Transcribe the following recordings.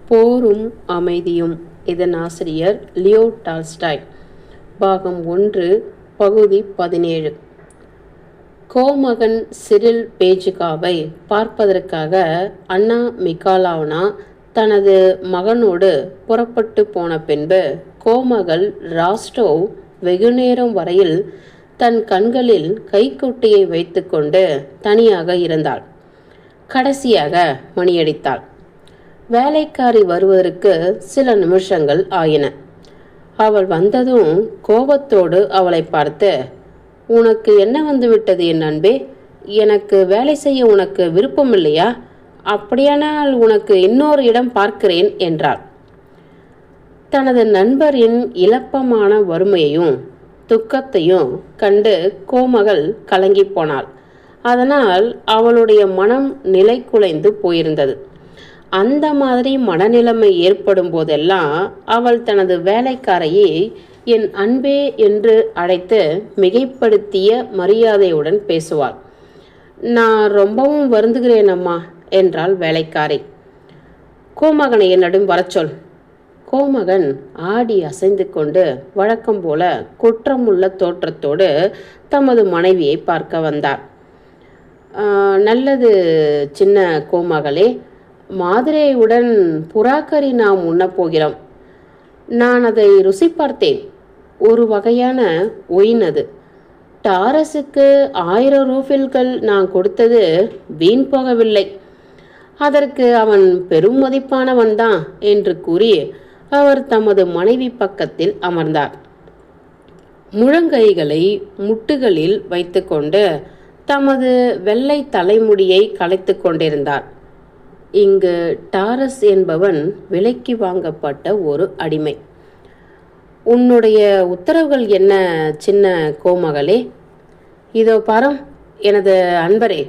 போரும் அமைதியும். இதன் ஆசிரியர் லியோ டால்ஸ்டாய். பாகம் 1, பகுதி 17. கோமகன் சிரில் பேஜிகாவை பார்ப்பதற்காக அன்னா மிகாலாவ்னா தனது மகனோடு புறப்பட்டு போன பின்பு கோமகள் ராஸ்டோவ் வெகுநேரம் வரையில் தன் கண்களில் கைக்குட்டையை வைத்துக்கொண்டு தனியாக இருந்தாள். கடைசியாக மணியடித்தாள். வேலைக்காரி வருவதற்கு சில நிமிஷங்கள் ஆயின. அவள் வந்ததும் கோபத்தோடு அவளை பார்த்து, "உனக்கு என்ன வந்து விட்டது என் அன்பே? எனக்கு வேலை செய்ய உனக்கு விருப்பமில்லையா? அப்படியானால் உனக்கு இன்னொரு இடம் பார்க்கிறேன்" என்றாள். தனது நண்பரின் இளப்பமான வறுமையையும் துக்கத்தையும் கண்டு கோமகள் கலங்கி போனாள். அதனால் அவளுடைய மனம் நிலை குலைந்து போயிருந்தது. அந்த மாதிரி மனநிலைமை ஏற்படும் போதெல்லாம் அவள் தனது வேலைக்காரையை என் அன்பே என்று அழைத்து மிகைப்படுத்திய மரியாதையுடன் பேசுவாள். "நான் ரொம்பவும் வருந்துகிறேன் அம்மா" என்றாள் வேலைக்காரி. "கோமகனை என்னிடம் வரச்சொல்." கோமகன் ஆடி அசைந்து கொண்டு வழக்கம் போல குற்றமுள்ள தோற்றத்தோடு தமது மனைவியை பார்க்க வந்தார். "நல்லது சின்ன கோமகளே, மாதிரையுடன் புறாக்கறி நாம் உண்ணப்போகிறோம். நான் அதை ருசி பார்த்தேன். ஒரு வகையான ஒயின் அது. டாரஸுக்கு 1000 ரூபில்கள் நான் கொடுத்தது வீண் போகவில்லை. அதற்கு அவன் பெரும் மதிப்பானவன்தான்" என்று கூறி அவர் தமது மனைவி பக்கத்தில் அமர்ந்தார். முழங்கைகளை முட்டுகளில் வைத்துக்கொண்டு தமது வெள்ளை தலைமுடியை கலைத்து கொண்டிருந்தார். இங்கு டாரஸ் என்பவன் விலைக்கு வாங்கப்பட்ட ஒரு அடிமை. "உன்னுடைய உத்தரவுகள் என்ன சின்ன கோமகளே?" "இதோ பாரும் எனது அன்பரே,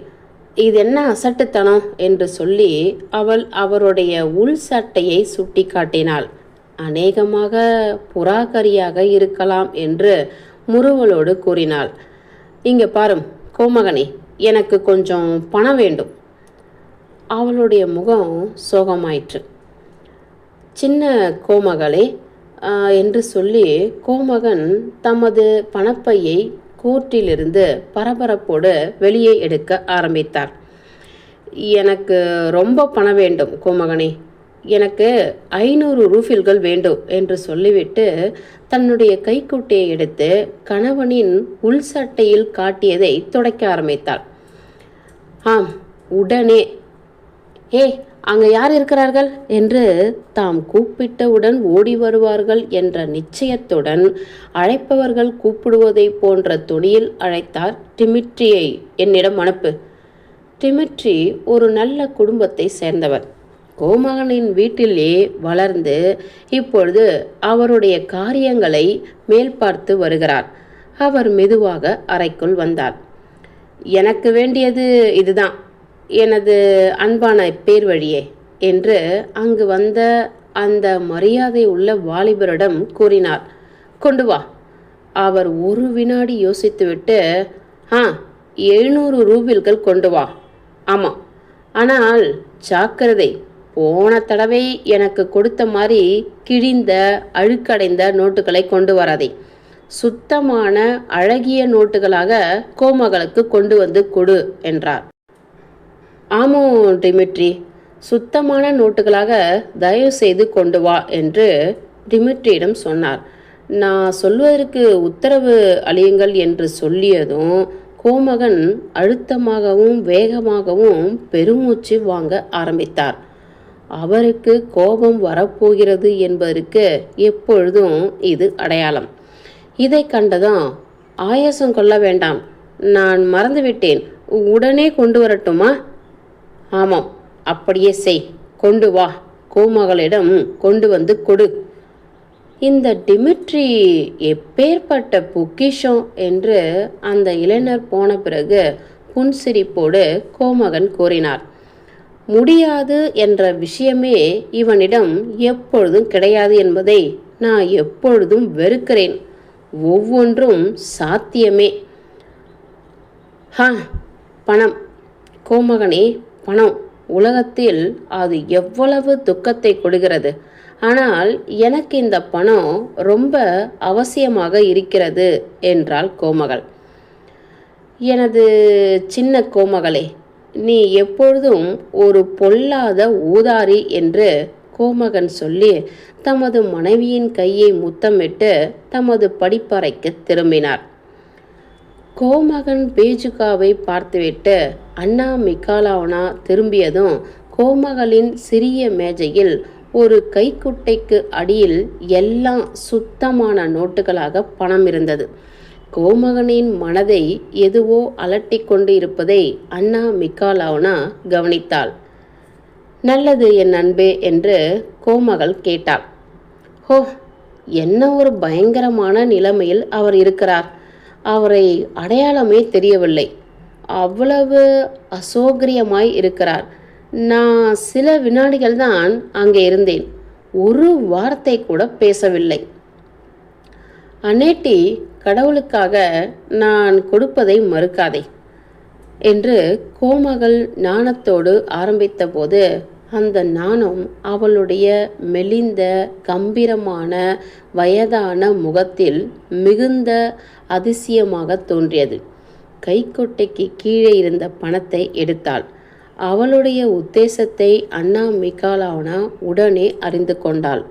இது என்ன அசட்டுத்தனம்" என்று சொல்லி அவள் அவருடைய உள் சட்டையை சுட்டி காட்டினாள். அநேகமாக புறாக்கரியாக இருக்கலாம் என்று முறுவலோடு கூறினாள். "இங்கே பாரும் கோமகனே, எனக்கு கொஞ்சம் பணம் வேண்டும்." அவளுடைய முகம் சோகமாயிற்று. "சின்ன கோமகளே" என்று சொல்லி கோமகன் தமது பணப்பையை கூட்டிலிருந்து பரபரப்போடு வெளியே எடுக்க ஆரம்பித்தார். "எனக்கு ரொம்ப பணம் வேண்டும் கோமகனே. எனக்கு 500 ரூபில்கள் வேண்டும்" என்று சொல்லிவிட்டு தன்னுடைய கைக்குட்டையை எடுத்து கணவனின் உள் சட்டையில் காட்டியதை துடைக்க ஆரம்பித்தாள். "ஆம், உடனே." "ஏ, அங்கே யார் இருக்கிறார்கள்?" என்று தாம் கூப்பிட்டவுடன் ஓடி வருவார்கள் என்ற நிச்சயத்துடன் அழைப்பவர்கள் கூப்பிடுவதை போன்ற தொனியில் அழைத்தார். "டிமிட்ரியை என்னிடம் அனுப்பு." டிமிட்ரி ஒரு நல்ல குடும்பத்தை சேர்ந்தவர். கோமகனின் வீட்டிலே வளர்ந்து இப்பொழுது அவருடைய காரியங்களை மேல் பார்த்து வருகிறார். அவர் மெதுவாக அறைக்குள் வந்தார். "எனக்கு வேண்டியது இதுதான் எனது அன்பான பேர் வழியே" என்று அங்கு வந்த அந்த மரியாதை உள்ள வாலிபரிடம் கூறினார். "கொண்டு வா." அவர் ஒரு வினாடி யோசித்துவிட்டு, 700 ரூபில்கள் கொண்டு வா." "ஆமாம், ஆனால் ஜாக்கிரதை, போன தடவை எனக்கு கொடுத்த மாதிரி கிழிந்த அழுக்கடைந்த நோட்டுகளை கொண்டு வராதே. சுத்தமான அழகிய நோட்டுகளாக கோமகளுக்கு கொண்டு வந்து கொடு" என்றார். "ஆமோ டிமிட்ரி, சுத்தமான நோட்டுகளாக தயவு செய்து கொண்டு வா" என்று டிமிட்ரியிடம் சொன்னார். "நான் சொல்வதற்கு உத்தரவு அளியுங்கள்" என்று சொல்லியதும் கோமகன் அழுத்தமாகவும் வேகமாகவும் பெருமூச்சு வாங்க ஆரம்பித்தார். அவருக்கு கோபம் வரப்போகிறது என்பதற்கு எப்பொழுதும் இது அடையாளம். இதை கண்டதும், "ஆயாசம் கொள்ள வேண்டாம், நான் மறந்துவிட்டேன். உடனே கொண்டு வரட்டுமா?" "ஆமாம், அப்படியே செய். கொண்டு வா, கோமகளிடம் கொண்டு வந்து கொடு." இந்த டிமிட்ரி எப்பேற்பட்ட பொக்கிஷம் என்று அந்த இளைஞர் போன பிறகு புன்சிரிப்போடு கோமகன் கூறினார். "முடியாது என்ற விஷயமே இவனிடம் எப்பொழுதும் கிடையாது என்பதை நான் எப்பொழுதும் வெறுக்கிறேன். ஒவ்வொன்றும் சாத்தியமே." பணம் கோமகனே, பணம் உலகத்தில் அது எவ்வளவு துக்கத்தை கொடுக்கிறது. ஆனால் எனக்கு இந்த பணம் ரொம்ப அவசியமாக இருக்கிறது என்றாள் கோமகள். எனது சின்ன கோமகளே, நீ எப்பொழுதும் ஒரு பொல்லாத ஊதாரி என்று கோமகன் சொல்லி தமது மனைவியின் கையை முத்தமிட்டு தமது படிப்பறைக்கு திரும்பினார். கோமகன் பேஜுகாவை பார்த்துவிட்டு அன்னா மிகாலாவனா திரும்பியதும் கோமகளின் சிறிய மேஜையில் ஒரு கைக்குட்டைக்கு அடியில் எல்லாம் சுத்தமான நோட்டுகளாக பணம் இருந்தது. கோமகனின் மனதை எதுவோ அலட்டி கொண்டு இருப்பதை அன்னா மிகாலாவனா கவனித்தாள். நல்லது என் அன்பே என்று கோமகள் கேட்டாள். ஹோ, என்ன ஒரு பயங்கரமான நிலைமையில் அவர் இருக்கிறார். அவரை அடையாளமே தெரியவில்லை. அவ்வளவு அசௌகரியமாய் இருக்கிறார். நான் சில வினாடிகள் தான் அங்கே இருந்தேன். ஒரு வார்த்தை கூட பேசவில்லை. அனேட்டி, கடவுளுக்காக நான் கொடுப்பதை மறுக்காதே என்று கோமகள் நாணத்தோடு ஆரம்பித்த போது அந்த நாணம் அவளுடைய மெலிந்த கம்பீரமான வயதான முகத்தில் மிகுந்த அதிசயமாக தோன்றியது. கைக்கொட்டைக்கு கீழே இருந்த பணத்தை எடுத்தாள். அவளுடைய உத்தேசத்தை அன்னா மிகாலாவனா உடனே அறிந்து கொண்டாள்.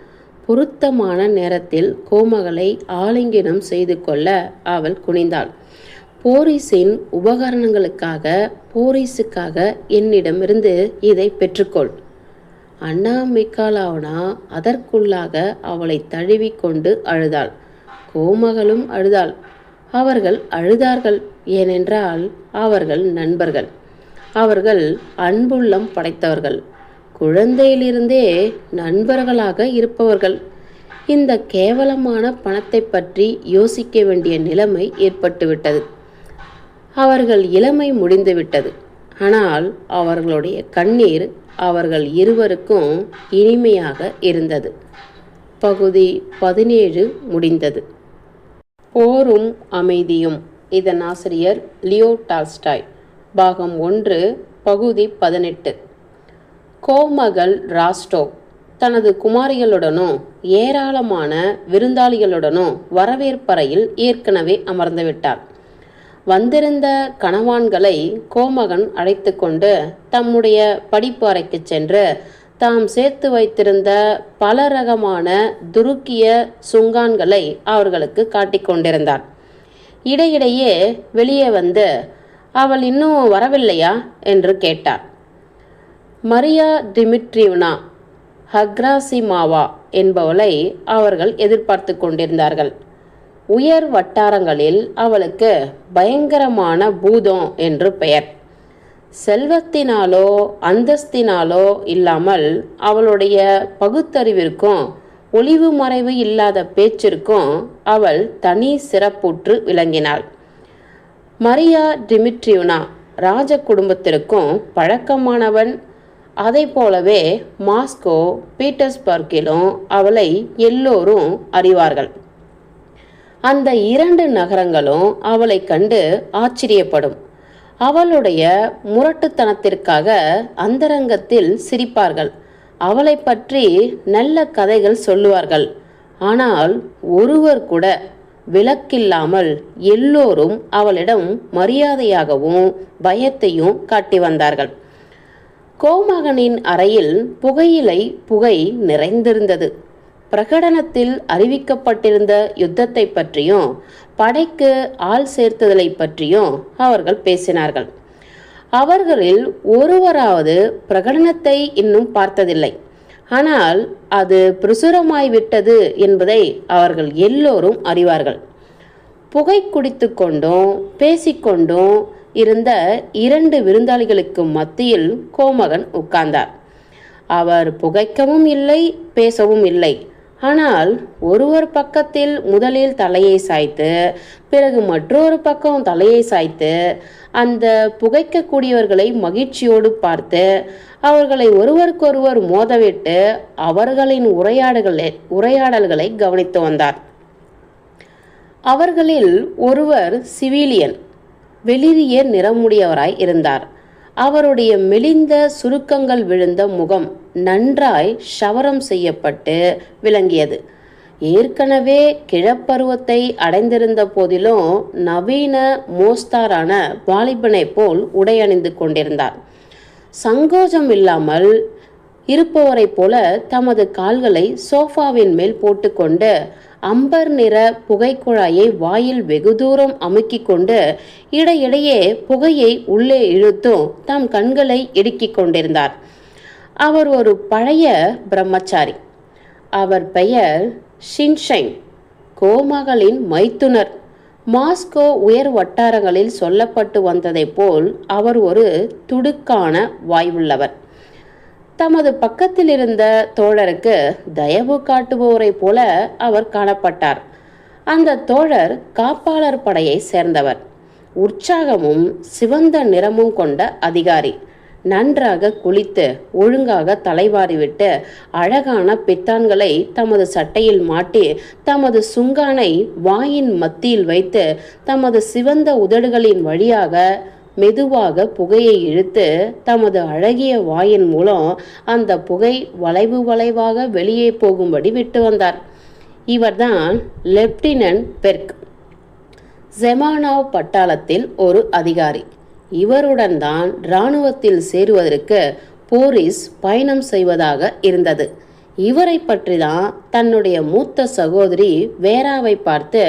பொருத்தமான நேரத்தில் கோமகளை ஆலிங்கனம் செய்து கொள்ள அவள் குனிந்தாள். போரிஸின் உபகரணங்களுக்காக, போரிஸுக்காக என்னிடமிருந்து இதை பெற்றுக்கொள். அன்னா மிகாலாவனா அதற்குள்ளாக அவளை தழுவி கொண்டு அழுதாள். கோமகளும் அழுதாள். அவர்கள் அழுதார்கள். ஏனென்றால் அவர்கள் நண்பர்கள். அவர்கள் அன்புள்ளம் படைத்தவர்கள். குழந்தையிலிருந்தே நண்பர்களாக இருப்பவர்கள். இந்த கேவலமான பணத்தை பற்றி யோசிக்க வேண்டிய நிலைமை ஏற்பட்டுவிட்டது. அவர்கள் இளமை முடிந்துவிட்டது. ஆனால் அவர்களுடைய கண்ணீர் அவர்கள் இருவருக்கும் இனிமையாக இருந்தது. பகுதி 17 முடிந்தது. போரும் அமைதியும். இதன் ஆசிரியர் லியோ டால்ஸ்டாய். பாகம் 1, பகுதி 18. கோமகள் ராஸ்டோவ் தனது குமாரிகளுடனும் ஏராளமான விருந்தாளிகளுடனும் வரவேற்பறையில் ஏற்கனவே அமர்ந்துவிட்டார். வந்திருந்த கணவான்களை கோமகன் அழைத்து கொண்டு தம்முடைய படிப்பு அறைக்கு சென்று தாம் சேர்த்து வைத்திருந்த பல ரகமான துருக்கிய சுங்கான்களை அவர்களுக்கு காட்டிக்கொண்டிருந்தார். இடையிடையே வெளியே வந்து, அவள் இன்னும் வரவில்லையா என்று கேட்டார். மரியா டிமிட்ரிவ்னா ஹக்ராசிமாவா என்பவளை அவர்கள் எதிர்பார்த்து கொண்டிருந்தார்கள். உயர் வட்டாரங்களில் அவளுக்கு பயங்கரமான பூதம் என்று பெயர். செல்வத்தினாலோ அந்தஸ்தினாலோ இல்லாமல் அவளுடைய பகுத்தறிவிற்கும் ஒளிவு மறைவு இல்லாத பேச்சிற்கும் அவள் தனி சிறப்புற்று விளங்கினாள். மரியா டிமிட்ரிவ்னா ராஜ குடும்பத்திற்கும் பழக்கமானவன். அதை போலவே மாஸ்கோ, பீட்டர்ஸ்பர்க்கிலும் அவளை எல்லோரும் அறிவார்கள். அந்த 2 நகரங்களும் அவளை கண்டு ஆச்சரியப்படும். அவளுடைய முரட்டுத்தனத்திற்காக அந்தரங்கத்தில் சிரிப்பார்கள். அவளை பற்றி நல்ல கதைகள் சொல்லுவார்கள். ஆனால் ஒருவர் கூட விலக்கில்லாமல் எல்லோரும் அவளிடம் மரியாதையாகவும் பயத்தையும் காட்டி வந்தார்கள். கோமகனின் அறையில் புகையிலை புகை நிறைந்திருந்தது. பிரகடனத்தில் அறிவிக்கப்பட்டிருந்த யுத்தத்தை பற்றியும் படைக்கு ஆள் சேர்த்துதலை பற்றியும் அவர்கள் பேசினார்கள். அவர்களில் ஒருவராவது பிரகடனத்தை இன்னும் பார்த்ததில்லை. ஆனால் அது பிரசுரமாய்விட்டது என்பதை அவர்கள் எல்லோரும் அறிவார்கள். புகை குடித்து கொண்டும் பேசிக்கொண்டும் இருந்த 2 விருந்தாளிகளுக்கு மத்தியில் கோமகன் உட்கார்ந்தார். அவர் புகைக்கவும் இல்லை, பேசவும் இல்லை. ஆனால் ஒருவர் பக்கத்தில் முதலில் தலையை சாய்த்து, பிறகு மற்றொரு பக்கம் தலையை சாய்த்து அந்த புகைக்கக்கூடியவர்களை மகிழ்ச்சியோடு பார்த்து அவர்களை ஒருவருக்கொருவர் மோதவிட்டு அவர்களின் உரையாடல்களை கவனித்து வந்தார். அவர்களில் ஒருவர் சிவிலியன், வெளிரிய நிறமுடையவராய் இருந்தார். அவருடைய மெலிந்த சுருக்கங்கள் விழுந்த முகம் நன்றாய் ஷவரம் செய்யப்பட்டு விளங்கியது. ஏற்கனவே கிழப்பருவத்தை அடைந்திருந்த போதிலும் நவீன மோஸ்தாரான வாலிபனை போல் உடை அணிந்து கொண்டிருந்தார். சங்கோஜம் இல்லாமல் இருப்பவரை போல தமது கால்களை சோஃபாவின் மேல் போட்டுக்கொண்டு அம்பர் நிற புகைக்குழாயை வாயில் வெகு தூரம் அமுக்கிக் கொண்டு இடையிடையே புகையை உள்ளே இழுத்தும் தம் கண்களை இடுக்கிக் கொண்டிருந்தார். அவர் ஒரு பழைய பிரம்மச்சாரி. அவர் பெயர் ஷின்ஷைன், கோமகளின் மைத்துனர். மாஸ்கோ உயர் வட்டாரங்களில் சொல்லப்பட்டு வந்ததை போல் அவர் ஒரு துடுக்கான வாய்வுள்ளவர். தமது பக்கத்தில் இருந்த தோழருக்கு தயவு காட்டுபவரை போல அவர் காணப்பட்டார். அந்த தோழர் காப்பாளர் படையை சேர்ந்தவர். உற்சாகமும் சிவந்த நிறமும் கொண்ட அதிகாரி. நன்றாக குளித்து ஒழுங்காக தலைவாரிவிட்டு அழகான பித்தான்களை தமது சட்டையில் மாட்டி தமது சுங்கானை வாயின் மத்தியில் வைத்து தமது சிவந்த உதடுகளின் வழியாக மெதுவாக புகையை இழுத்து தமது அழகிய வாயின் மூலம் அந்த புகை வளைவு வளைவாக வெளியே போகும்படி விட்டு வந்தார். இவர்தான் லெப்டினன்ட் பெர்க், ஜெமானாவ் பட்டாளத்தில் ஒரு அதிகாரி. இவருடன் தான் இராணுவத்தில் சேருவதற்கு போரிஸ் பயணம் செய்வதாக இருந்தது. இவரை பற்றி தான் தன்னுடைய மூத்த சகோதரி வேராவை பார்த்து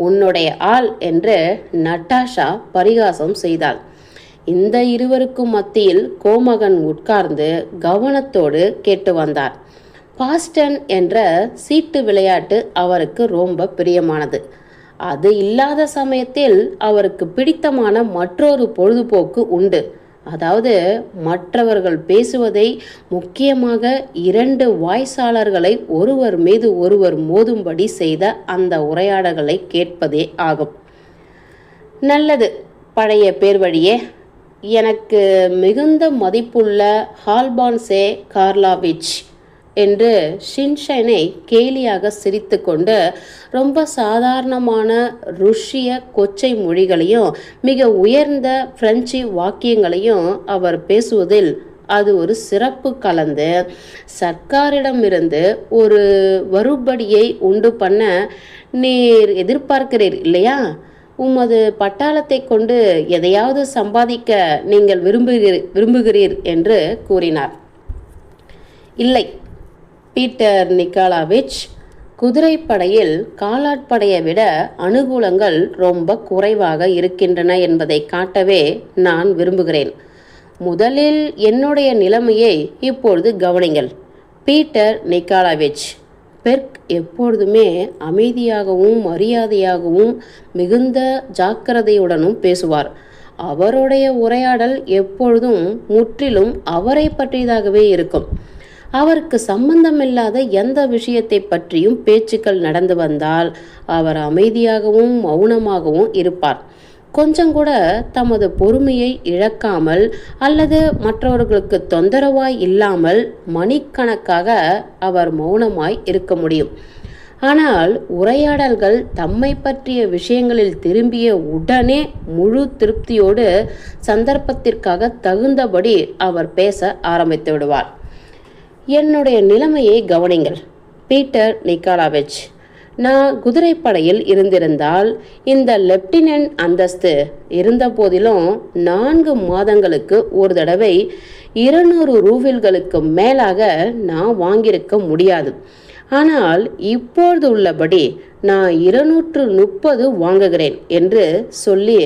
உன்னுடைய ஆள் என்று நட்டாஷா பரிகாசம் செய்தாள். இந்த இருவருக்கும் மத்தியில் கோமகன் உட்கார்ந்து கவனத்தோடு கேட்டு வந்தார். பாஸ்டன் என்ற சீட்டு விளையாட்டு அவருக்கு ரொம்ப பிரியமானது. அது இல்லாத சமயத்தில் அவருக்கு பிடித்தமான மற்றொரு பொழுதுபோக்கு உண்டு. அதாவது மற்றவர்கள் பேசுவதை, முக்கியமாக இரண்டு வாய்சாளர்களை ஒருவர் மீது ஒருவர் மோதும்படி செய்த அந்த உரையாடல்களை கேட்பதே ஆகும். நல்லது பழைய பேர் வழியே. எனக்கு மிகுந்த மதிப்புள்ள ஹால்பான்சே கார்லாவிச் என்று ஷின்ஷைனை கேலியாக சிரித்து கொண்டு ரொம்ப சாதாரணமான ருஷ்ய கொச்சை மொழிகளையும் மிக உயர்ந்த பிரெஞ்சு வாக்கியங்களையும் அவர் பேசுவதில் அது ஒரு சிறப்பு கலந்து சர்க்காரிடமிருந்து ஒரு வருபடியை உண்டு பண்ண நீர் எதிர்பார்க்கிறீர் இல்லையா? உமது பட்டாளத்தை கொண்டு எதையாவது சம்பாதிக்க நீங்கள் விரும்புகிறீர் என்று கூறினார். இல்லை பீட்டர் நிக்கோலாவிச், குதிரைப்படையில் காலாட்படையை விட அனுகூலங்கள் ரொம்ப குறைவாக இருக்கின்றன என்பதை காட்டவே நான் விரும்புகிறேன். முதலில் என்னுடைய நிலைமையை இப்பொழுது கவனிங்கள். பீட்டர் நிக்கோலாவிச். பெர்க் எப்பொழுதுமே அமைதியாகவும் மரியாதையாகவும் மிகுந்த ஜாக்கிரதையுடனும் பேசுவார். அவருடைய உரையாடல் எப்பொழுதும் முற்றிலும் அவரை பற்றியதாகவே இருக்கும். அவருக்கு சம்பந்தமில்லாத எந்த விஷயத்தை பற்றியும் பேச்சுக்கள் நடந்து வந்தால் அவர் அமைதியாகவும் மௌனமாகவும் இருப்பார். கொஞ்சம் கூட தமது பொறுமையை இழக்காமல் அல்லது மற்றவர்களுக்கு தொந்தரவாய் இல்லாமல் மணிக்கணக்காக அவர் மௌனமாய் இருக்க முடியும். ஆனால் உரையாடல்கள் தம்மை பற்றிய விஷயங்களில் திரும்பிய உடனே முழு திருப்தியோடு சந்தர்ப்பத்திற்காக தகுந்தபடி அவர் பேச ஆரம்பித்து விடுவார். என்னுடைய நிலைமையை கவனிங்கள் பீட்டர் நிக்கோலாவிச். நான் குதிரைப்படையில் இருந்திருந்தால் இந்த லெப்டினன்ட் அந்தஸ்து இருந்த போதிலும் 4 மாதங்களுக்கு ஒரு தடவை 200 ரூபில்களுக்கு மேலாக நான் வாங்கியிருக்க முடியாது. ஆனால் இப்பொழுது உள்ளபடி நான் 230 வாங்குகிறேன் என்று சொல்லி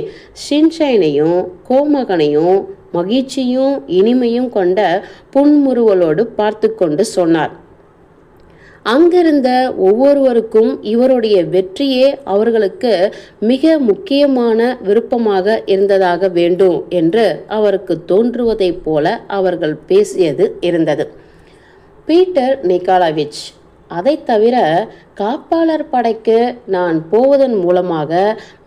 ஷின்ஷைனையும் கோமகனையும் மகிழ்ச்சியும் இனிமையும் கொண்ட புன்முறுவலோடு பார்த்து கொண்டு சொன்னார். அங்கிருந்த ஒவ்வொருவருக்கும் இவருடைய வெற்றியே அவர்களுக்கு மிக முக்கியமான விருப்பமாக இருந்ததாக வேண்டும் என்று அவருக்கு தோன்றுவதைப் போல அவர்கள் பேசியது இருந்தது. பீட்டர் நிக்கோலாவிச், அதை தவிர காப்பாளர் படைக்கு நான் போவதன் மூலமாக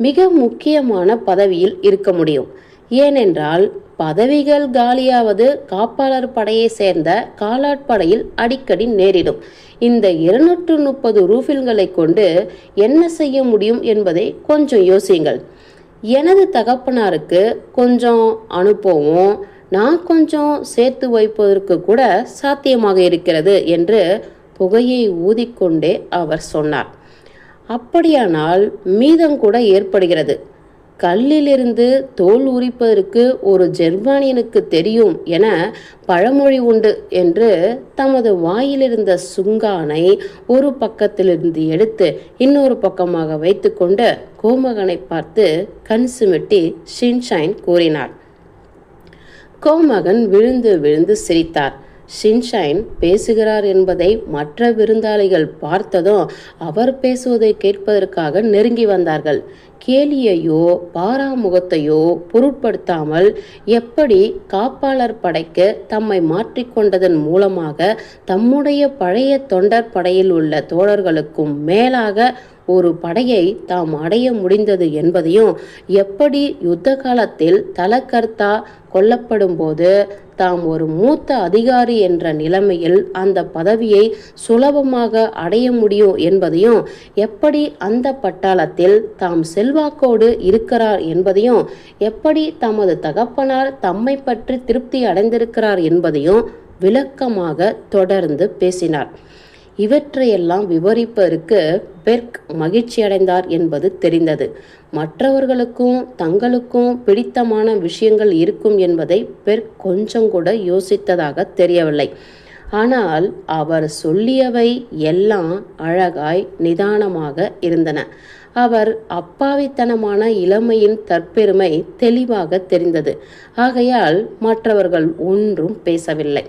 மிக முக்கியமான பதவியில் இருக்க முடியும். ஏனென்றால் பதவிகள் காலியாவது காப்பாளர் படையை சேர்ந்த காலாட்படையில் அடிக்கடி நேரிடும். இந்த 230 ரூபில்களை கொண்டு என்ன செய்ய முடியும் என்பதை கொஞ்சம் யோசியுங்கள். எனது தகப்பனாருக்கு கொஞ்சம் அனுப்பவும் நான் கொஞ்சம் சேர்த்து வைப்பதற்கு கூட சாத்தியமாக இருக்கிறது என்று புகையை ஊதிக்கொண்டே அவர் சொன்னார். அப்படியானால் மீதம் கூட ஏற்படுகிறது. கல்லிலிருந்து தோல் உரிப்பதற்கு ஒரு ஜெர்மானியனுக்கு தெரியும் என பழமொழி உண்டு என்று தமது வாயிலிருந்த சுங்கானை ஒரு பக்கத்திலிருந்து எடுத்து இன்னொரு பக்கமாக வைத்துக்கொண்டு கோமகனை பார்த்து கண் சிமிட்டி ஷின்ஷைன் கூறினார். கோமகன் விழுந்து விழுந்து சிரித்தார். ஷின்ஷைன் பேசுகிறார் என்பதை மற்ற விருந்தாளிகள் பார்த்ததும் அவர் பேசுவதை கேட்பதற்காக நெருங்கி வந்தார்கள். கேலியையோ பாராமுகத்தையோ பொருட்படுத்தாமல் எப்படி காப்பாளர் படைக்கு தம்மை மாற்றிக்கொண்டதன் மூலமாக தம்முடைய பழைய தொண்டர் படையில் உள்ள தோழர்களுக்கும் மேலாக ஒரு படையை தாம் அடைய முடிந்தது என்பதையும், எப்படி யுத்த காலத்தில் தலகர்த்தா கொல்லப்படும் போது தாம் ஒரு மூத்த அதிகாரி என்ற நிலைமையில் அந்த பதவியை சுலபமாக அடைய முடியும் என்பதையும், எப்படி அந்த பட்டாளத்தில் தாம் செல்வாக்கோடு இருக்கிறார் என்பதையும், எப்படி தமது தகப்பனார் தம்மை பற்றி திருப்தி அடைந்திருக்கிறார் என்பதையும் விளக்கமாக தொடர்ந்து பேசினார். இவற்றையெல்லாம் விவரிப்பதற்கு பெர்க் மகிழ்ச்சி அடைந்தார் என்பது தெரிந்தது. மற்றவர்களுக்கும் தங்களுக்கும் பிடித்தமான விஷயங்கள் இருக்கும் என்பதை பெர்க் கொஞ்சம் கூட யோசித்ததாக தெரியவில்லை. ஆனால் அவர் சொல்லியவை எல்லாம் அழகாய் நிதானமாக இருந்தன. அவர் அப்பாவித்தனமான இளமையின் தற்பெருமை தெளிவாக தெரிந்தது. ஆகையால் மற்றவர்கள் ஒன்றும் பேசவில்லை.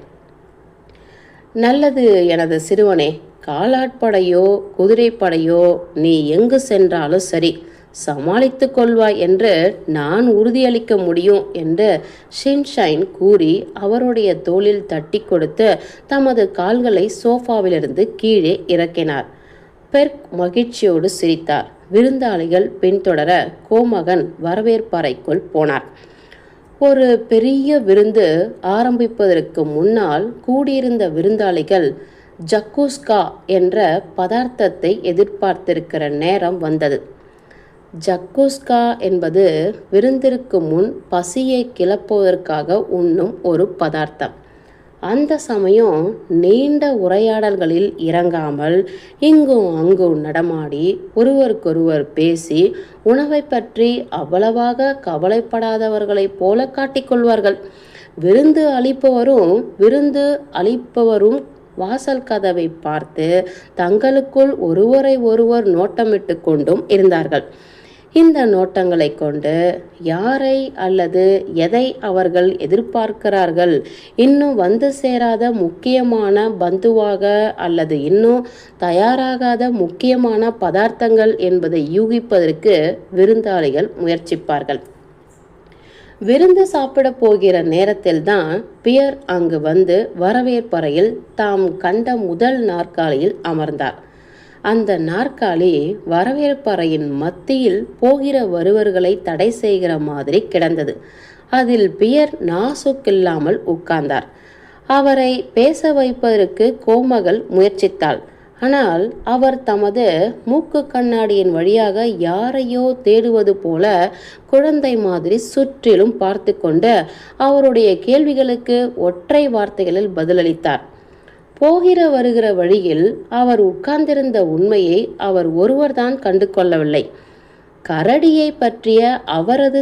நல்லது எனது சிறுவனே, காலாட்படையோ குதிரைப்படையோ நீ எங்கு சென்றாலும் சரி சமாளித்து கொள்வாய் என்று நான் உறுதியளிக்க முடியும் என்று ஷின்ஷைன் கூறி அவருடைய தோளில் தட்டி கொடுத்து தமது கால்களை சோஃபாவிலிருந்து கீழே இறக்கினார். பெர்க் மகிழ்ச்சியோடு சிரித்தார். விருந்தாளிகள் பின்தொடர கோமகன் வரவேற்பறைக்குள் போனார். ஒரு பெரிய விருந்து ஆரம்பிப்பதற்கு முன்னால் கூடியிருந்த விருந்தாளிகள் ஜக்கூஸ்கா என்ற பதார்த்தத்தை எதிர்பார்த்திருக்கிற நேரம் வந்தது. ஜக்கூஸ்கா என்பது விருந்திற்கு முன் பசியை கிளப்புவதற்காக உண்ணும் ஒரு பதார்த்தம். அந்த சமயம் நீண்ட உரையாடல்களில் இறங்காமல் இங்கும் அங்கும் நடமாடி ஒருவருக்கொருவர் பேசி உணவை பற்றி அவ்வளவாக கவலைப்படாதவர்களைப் போல காட்டிக்கொள்வார்கள். விருந்து அளிப்பவரும் வாசல் கதவை பார்த்து தங்களுக்குள் ஒருவரை ஒருவர் நோட்டமிட்டு கொண்டும் இருந்தார்கள். இந்த நோட்டங்களை கொண்டு யாரை அல்லது எதை அவர்கள் எதிர்பார்க்கிறார்கள், இன்னும் வந்து சேராத முக்கியமான பந்துவாக அல்லது இன்னும் தயாராகாத முக்கியமான பதார்த்தங்கள் என்பதை யூகிப்பதற்கு விருந்தாளிகள் முயற்சிப்பார்கள். விருந்து சாப்பிட போகிற நேரத்தில்தான் பியர் அங்கு வந்து வரவேற்பறையில் தாம் கண்ட முதல் நாற்காலியில் அமர்ந்தார். அந்த நாற்காலி வரவேற்பறையின் மத்தியில் போகிற வருவர்களை தடை செய்கிற மாதிரி கிடந்தது. அதில் பியர் நாசுக்கில்லாமல் உட்கார்ந்தார். அவரை பேச வைப்பதற்கு கோமகள் முயற்சித்தாள். ஆனால் அவர் தமது மூக்கு கண்ணாடியின் வழியாக யாரையோ தேடுவது போல குழந்தை மாதிரி சுற்றிலும் பார்த்து கொண்டு அவருடைய கேள்விகளுக்கு ஒற்றை வார்த்தைகளில் பதிலளித்தார். போகிற வருகிற வழியில் அவர் உட்கார்ந்திருந்த உண்மையை அவர் ஒருவர்தான் கண்டு கொள்ளவில்லை. கரடியை பற்றிய அவரது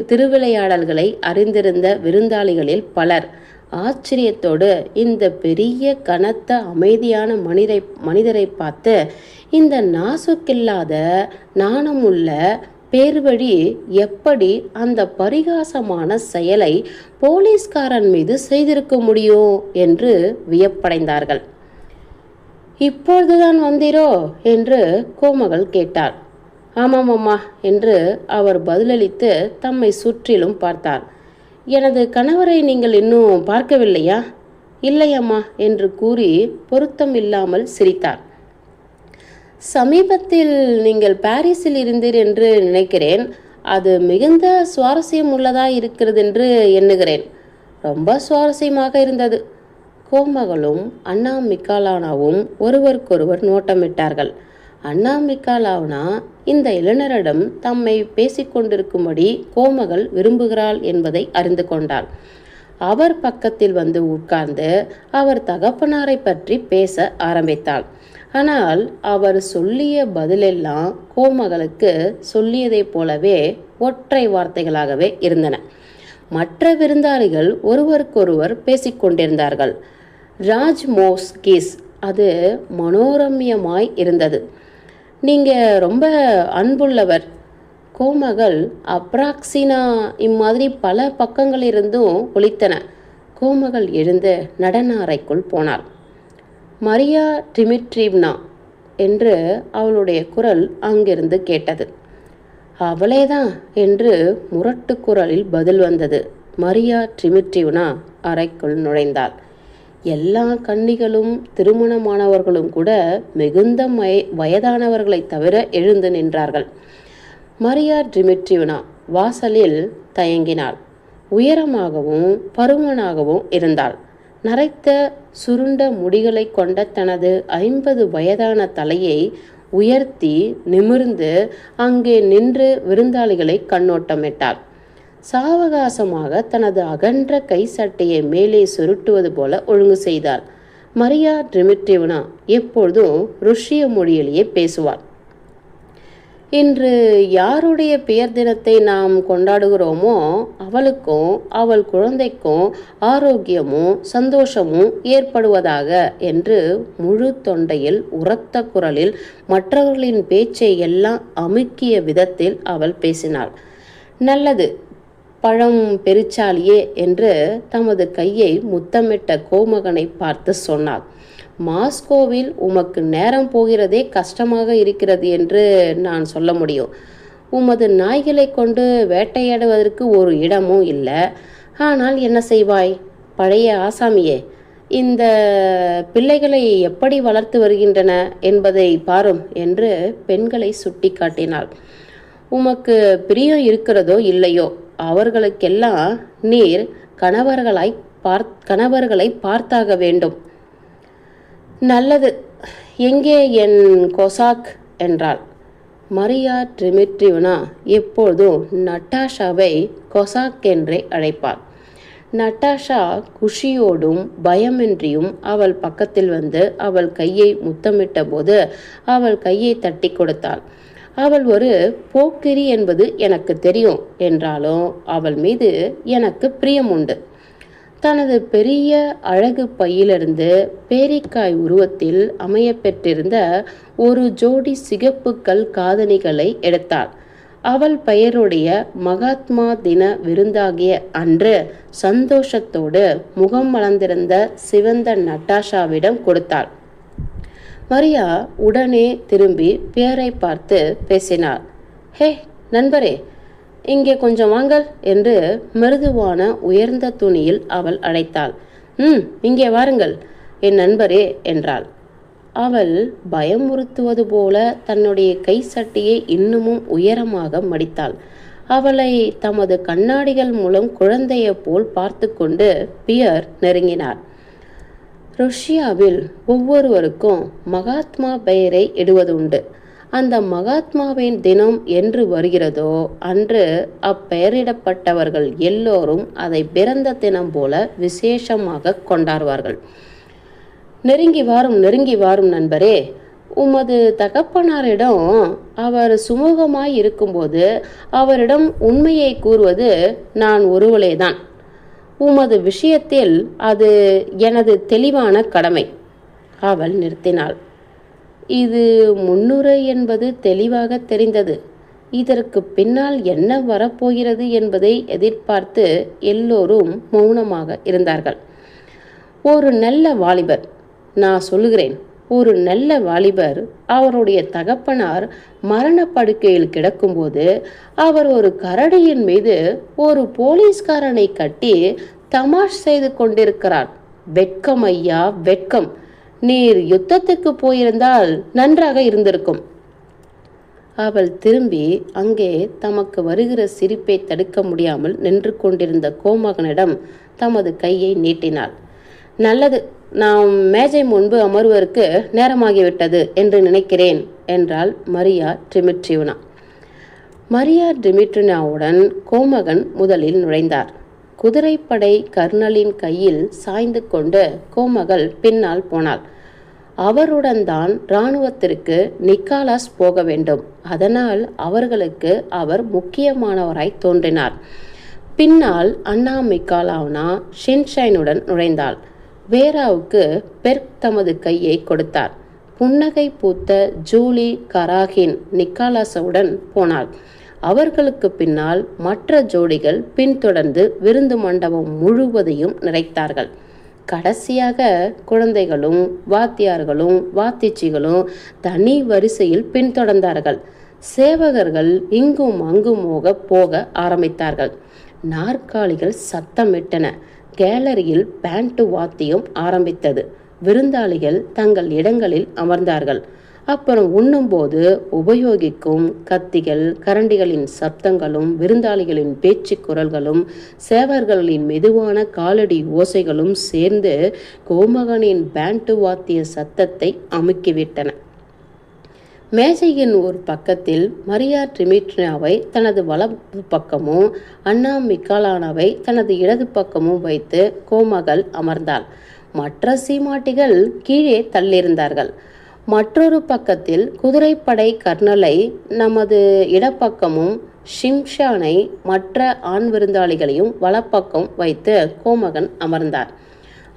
திருவிளையாடல்களை அறிந்திருந்த விருந்தாளிகளில் பலர் ஆச்சரியத்தோடு இந்த பெரிய கனத்த அமைதியான மனிதரை பார்த்து, இந்த நாசுக்கில்லாத நாணமுள்ள பேர்வழி எப்படி அந்த பரிகாசமான செயலை போலீஸ்காரன் மீது செய்திருக்க முடியும் என்று வியப்படைந்தார்கள். இப்பொழுதுதான் வந்தீரோ என்று கோமகள் கேட்டார். ஆமாம் அம்மா என்று அவர் பதிலளித்து தம்மை சுற்றிலும் பார்த்தார். எனது கணவரை நீங்கள் இன்னும் பார்க்கவில்லையா? இல்லையம்மா என்று கூறி பொருத்தம் இல்லாமல் சிரித்தார். சமீபத்தில் நீங்கள் பாரிஸில் இருந்தீர் என்று நினைக்கிறேன். அது மிகுந்த சுவாரஸ்யம் உள்ளதா இருக்கிறது என்று எண்ணுகிறேன். ரொம்ப சுவாரஸ்யமாக இருந்தது. கோமகளும் அண்ணா மிக்காலானாவும் ஒருவருக்கொருவர் நோட்டமிட்டார்கள். அண்ணா மிக்காலாவனா இந்த இளைஞரிடம் தம்மை பேசிக்கொண்டிருக்கும்படி கோமகள் விரும்புகிறாள் என்பதை அறிந்து கொண்டாள். அவர் பக்கத்தில் வந்து உட்கார்ந்து அவர் தகப்பனாரை பற்றி பேச ஆரம்பித்தாள். ஆனால் அவர் சொல்லிய பதிலெல்லாம் கோமகளுக்கு சொல்லியதைப் போலவே ஒற்றை வார்த்தைகளாகவே இருந்தன. மற்ற விருந்தாளிகள் ஒருவருக்கொருவர் பேசிக்கொண்டிருந்தார்கள். ராஜ்மோஸ் கீஸ் அது மனோரம்யமாய் இருந்தது. நீங்கள் ரொம்ப அன்புள்ளவர். கோமகள் அப்ராக்சினா இம்மாதிரி பல பக்கங்களிலிருந்தும் ஒலித்தன. கோமகள் எழுந்து நடன அறைக்குள் போனாள். மரியா டிமிட்ரிவ்னா என்று அவளுடைய குரல் அங்கிருந்து கேட்டது. அவளேதான் என்று முரட்டு குரலில் பதில் வந்தது. மரியா டிமிட்ரிவ்னா அறைக்குள் நுழைந்தாள். எல்லா கன்னிகளும் திருமணமானவர்களும் கூட மிகுந்த வயதானவர்களை தவிர எழுந்து நின்றார்கள். மரியா டிமிட்ரிவ்னா வாசலில் தயங்கினாள். உயரமாகவும் பருமனாகவும் இருந்தாள். நரைத்த சுருண்ட முடிகளை கொண்ட தனது 50 வயதான தலையை உயர்த்தி நிமிர்ந்து அங்கே நின்று விருந்தாளிகளை கண்ணோட்டமிட்டாள். சாவகாசமாக தனது அகன்ற கை சட்டையை மேலே சுருட்டுவது போல ஒழுங்கு செய்தாள். மரியா டிமிட்ரிவ்னா எப்பொழுதும் ருஷ்ய மொழியிலேயே பேசுவாள். இன்று யாருடைய பெயர் தினத்தை நாம் கொண்டாடுகிறோமோ அவளுக்கும் அவள் குழந்தைக்கும் ஆரோக்கியமும் சந்தோஷமும் ஏற்படுவதாக என்று முழு தொண்டையில் உரத்த குரலில் மற்றவர்களின் பேச்சை எல்லாம் அமுக்கிய விதத்தில் அவள் பேசினாள். நல்லது பழம் பெருச்சாலியே என்று தமது கையை முத்தமிட்ட கோமகனை பார்த்து சொன்னாள். மாஸ்கோவில் உமக்கு நேரம் போகிறதே கஷ்டமாக இருக்கிறது என்று நான் சொல்ல முடியும். உமது நாய்களை கொண்டு வேட்டையாடுவதற்கு ஒரு இடமும் இல்லை. ஆனால் என்ன செய்வாய் பழைய ஆசாமியே? இந்த பிள்ளைகளை எப்படி வளர்த்து வருகின்றன என்பதை பாரும் என்று பெண்களை சுட்டி காட்டினாள். உமக்கு பிரியம் இருக்கிறதோ இல்லையோ அவர்களுக்கெல்லாம் நீர் கணவர்களை பார்த்தாக வேண்டும். நல்லது, எங்கே என் கொசாக் என்றாள். மரியா டிமிட்ரிவ்னா எப்பொழுதும் நட்டாஷாவை கொசாக் என்றே அழைப்பாள். நட்டாஷா குஷியோடும் பயமின்றியும் அவள் பக்கத்தில் வந்து அவள் கையை முத்தமிட்ட போது அவள் கையை தட்டி கொடுத்தாள். அவள் ஒரு போக்கிரி என்பது எனக்கு தெரியும் என்றாலும் அவள் மீது எனக்கு பிரியம் உண்டு. தனது பெரிய அழகு பையிலிருந்து பேரிக்காய் உருவத்தில் அமையப்பெற்றிருந்த ஒரு ஜோடி சிகப்புக்கல் காதணிகளை எடுத்தாள். அவள் பெயருடைய மகாத்மா தின விருந்தாகிய அன்று சந்தோஷத்தோடு முகம் மலர்ந்திருந்த சிவந்த நட்டாஷாவிடம் கொடுத்தாள். மரியா உடனே திரும்பி பியரை பார்த்து பேசினாள். ஹே நண்பரே, இங்கே கொஞ்சம் வாங்கள் என்று மிருதுவான உயர்ந்த துணியில் அவள் அழைத்தாள். இங்கே வாருங்கள் என் நண்பரே என்றாள். அவள் பயமுறுத்துவது போல தன்னுடைய கை சட்டியை இன்னமும் உயரமாக மடித்தாள். அவளை தமது கண்ணாடிகள் மூலம் குழந்தையை போல் பார்த்து கொண்டு பியர் நெருங்கினார். ருஷ்யாவில் ஒவ்வொருவருக்கும் மகாத்மா பெயரை இடுவதுண்டு. அந்த மகாத்மாவின் தினம் என்று வருகிறதோ அன்று அப்பெயரிடப்பட்டவர்கள் எல்லோரும் அதை பிறந்த தினம் போல விசேஷமாக கொண்டாடுவார்கள். நெருங்கி வாரும் நண்பரே. உமது தகப்பனாரிடம் அவர் சுமூகமாய் இருக்கும்போது அவரிடம் உண்மையை கூறுவது நான் ஒருவளேதான். உமது விஷயத்தில் அது எனது தெளிவான கடமை. அவள் நிறுத்தினாள். இது முன்னுரை என்பது தெளிவாக தெரிந்தது. இதற்கு பின்னால் என்ன வரப்போகிறது என்பதை எதிர்பார்த்து எல்லோரும் மௌனமாக இருந்தார்கள். ஒரு நல்ல வாலிபர், நான் சொல்லுகிறேன், ஒரு நல்ல வாலிபர் அவருடைய தகப்பனார் மரணப்படுக்கையில் கிடக்கும்போது அவர் ஒரு கரடியின் மீது ஒரு போலீஸ்காரனை கட்டி தமாஷ் செய்து கொண்டிருக்கிறார். வெட்கம் ஐயா, வெட்கம். நீர் யுத்தத்துக்கு போயிருந்தால் நன்றாக இருந்திருக்கும். அவள் திரும்பி அங்கே தமக்கு வருகிற சிரிப்பை தடுக்க முடியாமல் நின்று கொண்டிருந்த கோமகனிடம் தமது கையை நீட்டினாள். நல்லது, நாம் மேஜை முன்பு அமர்வதற்கு நேரமாகிவிட்டது என்று நினைக்கிறேன் என்றாள் மரியா டிமிட்ரிவ்னா. மரியா டிமிட்ரிவ்னாவுடன் கோமகன் முதலில் நுழைந்தார். குதிரைப்படை கர்னலின் கையில் சாய்ந்து கொண்டு கோமகள் பின்னால் போனாள். அவருடன் தான் இராணுவத்திற்கு நிக்காலாஸ் போக வேண்டும். அதனால் அவர்களுக்கு அவர் முக்கியமானவராய் தோன்றினார். பின்னால் அன்னா மிக்காலாவ்னா ஷின்ஷைனுடன் நுழைந்தாள். வேராவுக்கு பெர்க் தமது கையை கொடுத்தார். புன்னகை பூத்த ஜூலி கராகின் நிக்காலாஸுடன் போனாள். அவர்களுக்கு பின்னால் மற்ற ஜோடிகள் பின்தொடர்ந்து விருந்து மண்டபம் முழுவதையும் நிறைத்தார்கள். கடைசியாக குழந்தைகளும் வாத்தியார்களும் வாத்திச்சிகளும் தனி வரிசையில் பின்தொடர்ந்தார்கள். சேவகர்கள் இங்கும் அங்குமாக போக ஆரம்பித்தார்கள். நாற்காலிகள் சத்தமிட்டன. கேலரியில் பேண்டு வாத்தியம் ஆரம்பித்தது. விருந்தாளிகள் தங்கள் இடங்களில் அமர்ந்தார்கள். அப்புறம் உண்ணும்போது உபயோகிக்கும் கத்திகள் கரண்டிகளின் சப்தங்களும் விருந்தாளிகளின் பேச்சு குரல்களும் சேவர்களின் மெதுவான காலடி ஓசைகளும் சேர்ந்து கோமகனின் பேண்டு வாத்திய சத்தத்தை அமுக்கிவிட்டன. மேஜையின் ஒரு பக்கத்தில் மரியா டிமிட்ரியாவை தனது வலது பக்கமும் அன்னா மிக்காலானாவை தனது இடது பக்கமும் வைத்து கோமகள் அமர்ந்தாள். மற்ற சீமாட்டிகள் கீழே தள்ளியிருந்தார்கள். மற்றொரு பக்கத்தில் குதிரைப்படை கர்னலை நமது இடப்பக்கமும் ஷிம்ஷானை மற்ற ஆண் விருந்தாளிகளையும் வலப்பக்கம் வைத்து கோமகன் அமர்ந்தார்.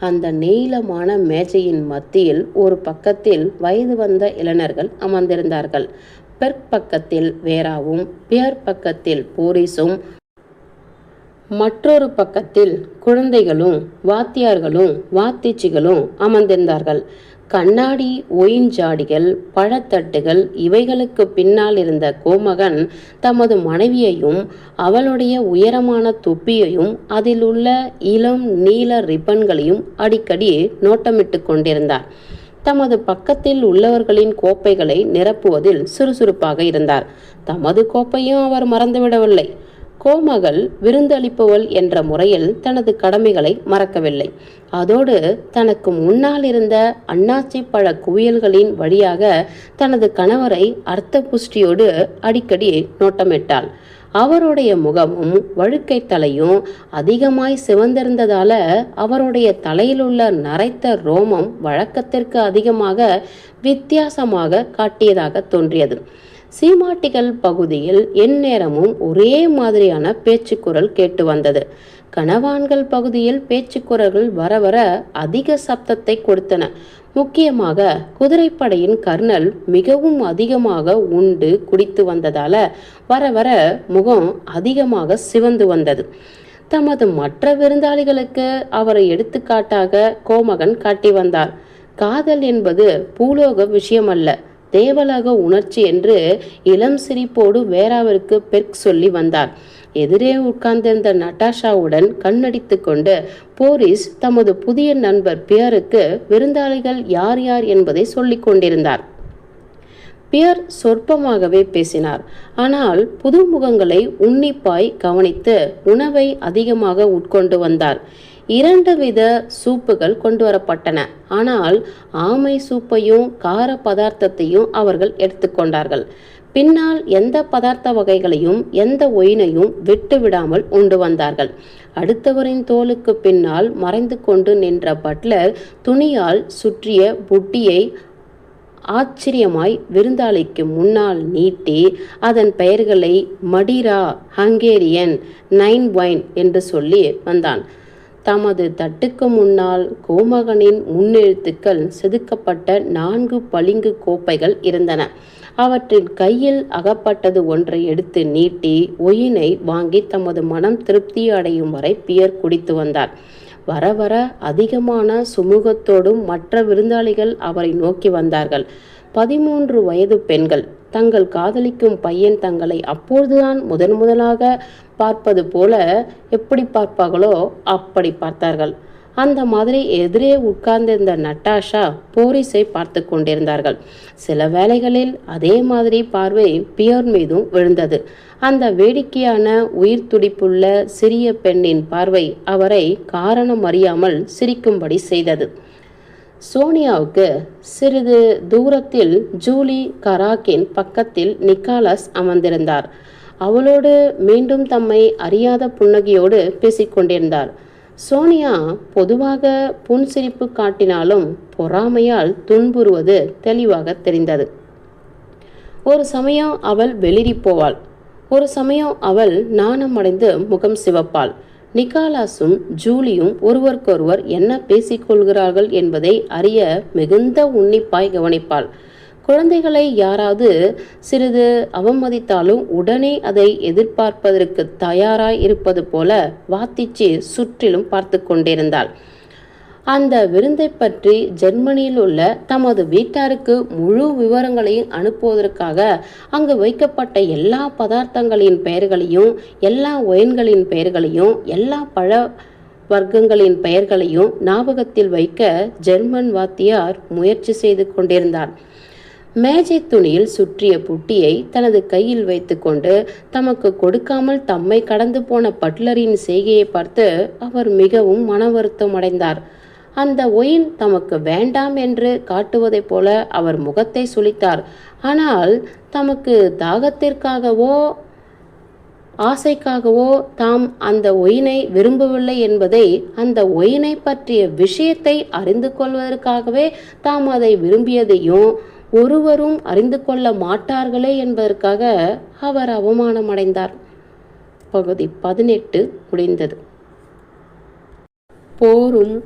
அந்த நீளமான மேஜையின் மத்தியில் ஒரு பக்கத்தில் வயது வந்த இளைஞர்கள் அமர்ந்திருந்தார்கள். பெர்க் பக்கத்தில் வேராவும் பியர் பக்கத்தில் போரிஸும் மற்றொரு பக்கத்தில் குழந்தைகளும் வாத்தியார்களும் வாத்திச்சிகளும் அமர்ந்திருந்தார்கள். கண்ணாடி ஒயின் ஜாடிகள் பழத்தட்டுகள் இவைகளுக்கு பின்னால் இருந்த கோமகன் தமது மனைவியையும் அவளுடைய உயரமான தொப்பியையும் அதில் உள்ள இளம் நீல ரிப்பன்களையும் அடிக்கடி நோட்டமிட்டு கொண்டிருந்தார். தமது பக்கத்தில் உள்ளவர்களின் கோப்பைகளை நிரப்புவதில் சுறுசுறுப்பாக இருந்தார். தமது கோப்பையும் அவர் மறந்துவிடவில்லை. கோமகள் விருந்தளிப்பவள் என்ற முறையில் தனது கடமைகளை மறக்கவில்லை. அதோடு தனக்கு முன்னால் இருந்த அன்னாச்சி பழ குவியல்களின் வழியாக தனது கணவரை அர்த்த புஷ்டியோடு அடிக்கடி நோட்டமிட்டாள். அவருடைய முகமும் வழுக்கை தலையும் அதிகமாய் சிவந்திருந்ததால அவருடைய தலையிலுள்ள நரைத்த ரோமம் வழக்கத்திற்கு அதிகமாக வித்தியாசமாக காட்டியதாக தோன்றியது. சீமாட்டிகள் பகுதியில் எந்நேரமும் ஒரே மாதிரியான பேச்சுக்குரல் கேட்டு வந்தது. கணவான்கள் பகுதியில் பேச்சுக்குரல்கள் வர வர அதிக சப்தத்தை கொடுத்தன. முக்கியமாக குதிரைப்படையின் கர்னல் மிகவும் அதிகமாக உண்டு குடித்து வந்ததால வர வர முகம் அதிகமாக சிவந்து வந்தது. தமது மற்ற விருந்தாளிகளுக்கு அவரை எடுத்துக்காட்டாக கோமகன் காட்டி வந்தார். காதல் என்பது பூலோக விஷயமல்ல, தேவலக உணர்ச்சி என்று இளம் சிரிப்போடு வேராவிற்கு பெர்க் சொல்லி வந்தார். எதிரே உட்கார்ந்திருந்த நட்டாஷாவுடன் கண்ணடித்து கொண்டு போரிஸ் தமது புதிய நண்பர் பியருக்கு விருந்தாளிகள் யார் யார் என்பதை சொல்லிக் கொண்டிருந்தார். பியர் சொற்பமாகவே பேசினார். ஆனால் புது முகங்களை உன்னிப்பாய் கவனித்து உணவை அதிகமாக உட்கொண்டு வந்தார். 2 வித சூப்புகள் கொண்டு வரப்பட்டன. ஆனால் ஆமை சூப்பையும் கார பதார்த்தத்தையும் அவர்கள் எடுத்துக்கொண்டார்கள். பின்னால் எந்த பதார்த்த வகைகளையும் எந்த ஒயினையும் விட்டு விடாமல் உண்டு வந்தார்கள். அடுத்தவரின் தோளுக்கு பின்னால் மறைந்து கொண்டு நின்ற பட்லர் துணியால் சுற்றிய புட்டியை ஆச்சரியமாய் விருந்தாளிக்கு முன்னால் நீட்டி அதன் பெயர்களை மடிரா, ஹங்கேரியன், நைன் வைன் என்று சொல்லி வந்தான். தமது தட்டுக்கு முன்னால் கோமகனின் முன்னெழுத்துக்கள் செதுக்கப்பட்ட 4 பளிங்கு கோப்பைகள் இருந்தன. அவற்றில் கையில் அகப்பட்டது ஒன்றை எடுத்து நீட்டி ஒயினை வாங்கி தமது மனம் திருப்தி அடையும் வரை பியர் குடித்து வந்தார். வர வர அதிகமான சுமூகத்தோடும் மற்ற விருந்தாளிகள் அவரை நோக்கி வந்தார்கள். 13 வயது பெண்கள் தங்கள் காதலிக்கும் பையன் தங்களை அப்போதுதான் முதலாக பார்ப்பது போல எப்படி பார்ப்பார்களோ அப்படி பார்த்தார்கள். அந்த மாதிரி எதிரே உட்கார்ந்திருந்த நட்டாஷா போரிஸை பார்த்து கொண்டிருந்தார்கள். சில வேளைகளில் அதே மாதிரி பார்வை பியர் மீதும் விழுந்தது. அந்த வேடிக்கையான உயிர் துடிப்புள்ள சிறிய பெண்ணின் பார்வை அவரை காரணம் அறியாமல் சிரிக்கும்படி செய்தது. சோனியாவுக்கு சிறிது தூரத்தில் ஜூலி கராக்கின் பக்கத்தில் நிக்காலஸ் அமர்ந்திருந்தார். அவளோடு மீண்டும் தம்மை அறியாத புன்னகையோடு பேசிக்கொண்டிருந்தார். சோனியா பொதுவாக புன்சிரிப்பு காட்டினாலும் பொறாமையால் துன்புறுவது தெளிவாக தெரிந்தது. ஒரு சமயம் அவள் வெளிரி போவாள். ஒரு சமயம் அவள் நாணமடைந்து முகம் சிவப்பாள். நிக்காலாஸும் ஜூலியும் ஒருவருக்கொருவர் என்ன பேசிக்கொள்கிறார்கள் என்பதை அறிய மிகுந்த உன்னிப்பாய் கவனிப்பாள். குழந்தைகளை யாராவது சிறிது அவமதித்தாலும் உடனே அதை எதிர்பார்ப்பதற்கு தயாராய் இருப்பது போல வாத்திச்சு சுற்றிலும் பார்த்து கொண்டிருந்தாள். அந்த விருந்தை பற்றி ஜெர்மனியில் உள்ள தமது வீட்டாருக்கு முழு விவரங்களையும் அனுப்புவதற்காக அங்கு வைக்கப்பட்ட எல்லா பதார்த்தங்களின் பெயர்களையும், எல்லா ஒயின்களின் பெயர்களையும், எல்லா பழ வர்க்கங்களின் பெயர்களையும் ஞாபகத்தில் வைக்க ஜெர்மன் வாத்தியார் முயற்சி செய்து கொண்டிருந்தார். மேஜை துணியில் சுற்றிய புட்டியை தனது கையில் வைத்துக்கொண்டு தமக்கு கொடுக்காமல் தம்மை கடந்து போன பட்லரின் செய்கையை பார்த்து அவர் மிகவும் மன வருத்தம் அடைந்தார். அந்த ஒயின் தமக்கு வேண்டாம் என்று காட்டுவதைப் போல அவர் முகத்தை சுளித்தார். ஆனால் தமக்கு தாகத்திற்காகவோ ஆசைக்காகவோ தாம் அந்த ஒயினை விரும்பவில்லை என்பதை, அந்த ஒயினை பற்றிய விஷயத்தை அறிந்து கொள்வதற்காகவே தாம் அதை விரும்பியதையும் ஒருவரும் அறிந்து கொள்ள மாட்டார்களே என்பதற்காக அவர் அவமானமடைந்தார். பகுதி 18 முடிந்தது. போரும்